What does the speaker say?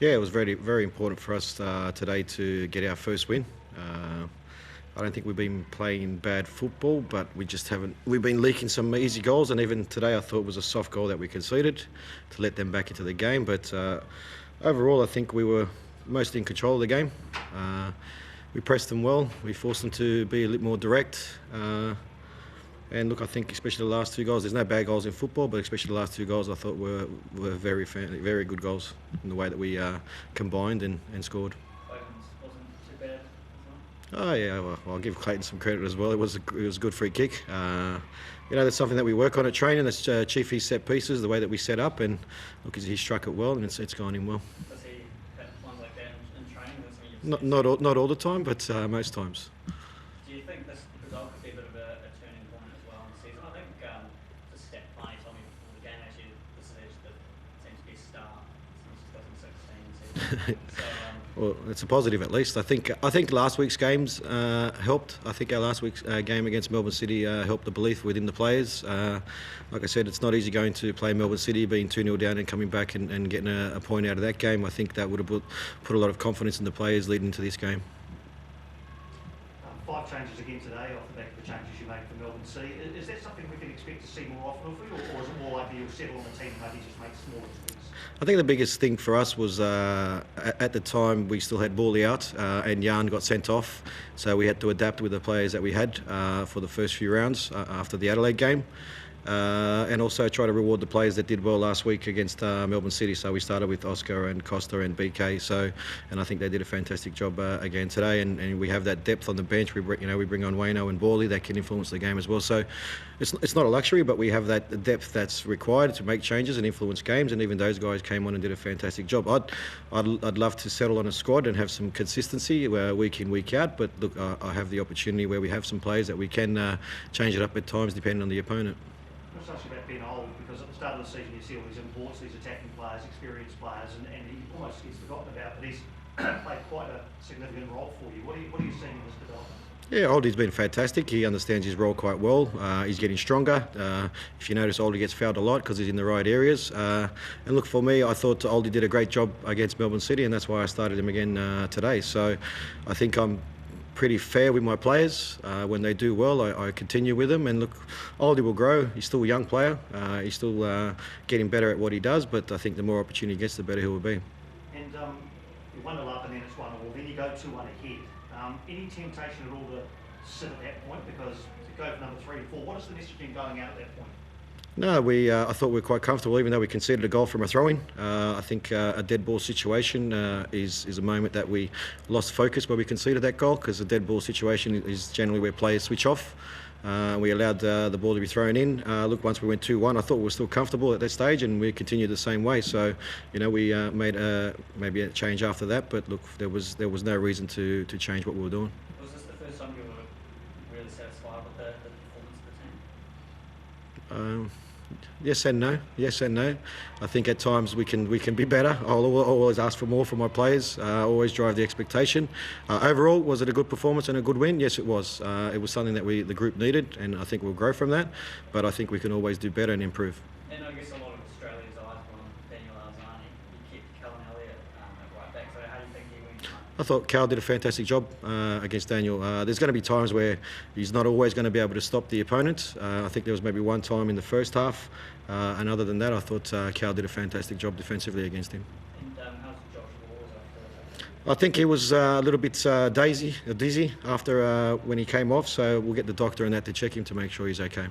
Yeah, it was very important for us today to get our first win. I don't think we've been playing bad football, but we just haven't. We've been leaking some easy goals, and even today I thought it was a soft goal that we conceded to let them back into the game. But overall, I think we were mostly in control of the game. We pressed them well. We forced them to be a little more direct. And look, I think especially the last two goals. There's no bad goals in football, but especially the last two goals, I thought were very good goals in the way that we combined and scored. Oh yeah, well, I'll give Clayton some credit as well. It was a good free kick. That's something that we work on at training. That's chiefly set pieces, the way that we set up, and look, he struck it well, and it's gone in well. Does he have ones like that in training? Not all the time, but most times. Do you think this result could be a bit of a turning point as well in the season? I think the stat Talay told me before the game actually this is actually seems to be a start since 2016 season. So, well, it's a positive at least. I think last week's games helped. I think our last week's game against Melbourne City helped the belief within the players. Like I said, it's not easy going to play Melbourne City, being 2-0 down and coming back and getting a point out of that game. I think that would have put a lot of confidence in the players leading into this game. 5 changes again today off the back of the changes you made for Melbourne City. Is that something we can expect to see more often, or is it more likely you'll settle on the team and maybe just make smaller tweaks? I think the biggest thing for us was at the time we still had Bally out and Yarn got sent off, so we had to adapt with the players that we had for the first few rounds after the Adelaide game. And also try to reward the players that did well last week against Melbourne City. So we started with Oscar and Costa and BK. And I think they did a fantastic job again today. And we have that depth on the bench. We bring on Wayno and Bally that can influence the game as well. So it's not a luxury, but we have that depth that's required to make changes and influence games. And even those guys came on and did a fantastic job. I'd love to settle on a squad and have some consistency week in, week out. But look, I have the opportunity where we have some players that we can change it up at times depending on the opponent. It's actually about being old, because at the start of the season you see all these imports, these attacking players, experienced players, and he almost gets forgotten about, but he's played quite a significant role for you. What are you seeing in this development? Yeah, Oldie's been fantastic. He understands his role quite well. He's getting stronger. If you notice, Oldie gets fouled a lot because he's in the right areas. And look, for me, I thought Oldie did a great job against Melbourne City, and that's why I started him again today. So I think I'm pretty fair with my players. When they do well, I continue with them. And look, Oldie will grow. He's still a young player. He's still getting better at what he does, but I think the more opportunity he gets, the better he will be. And you 1-0 up and then it's 1-0, then you go 2-1 ahead. Any temptation at all to sit at that point? Because to go for number 3 and 4, what is the messaging going out at that point? No, I thought we were quite comfortable, even though we conceded a goal from a throw-in. I think a dead ball situation is a moment that we lost focus where we conceded that goal, because a dead ball situation is generally where players switch off. We allowed the ball to be thrown in. Look, once we went 2-1, I thought we were still comfortable at that stage, and we continued the same way. So, we made maybe a change after that, but look, there was no reason to change what we were doing. Was this the first time you were really satisfied with the performance of the team? Yes and no. I think at times we can be better. I'll always ask for more from my players. Always drive the expectation. Overall, was it a good performance and a good win? Yes, it was. It was something that the group needed, and I think we'll grow from that. But I think we can always do better and improve. And I guess a lot of Australia's eyes were on Daniel Arzani. You kept Callum Elliott at right back. So how do you think he went tonight? I thought Cal did a fantastic job against Daniel. There's going to be times where he's not always going to be able to stop the opponent. I think there was maybe one time in the first half, and other than that, I thought Cal did a fantastic job defensively against him. And how's Josh Wall after? I think he was a little bit dizzy after when he came off, so we'll get the doctor and that to check him to make sure he's okay.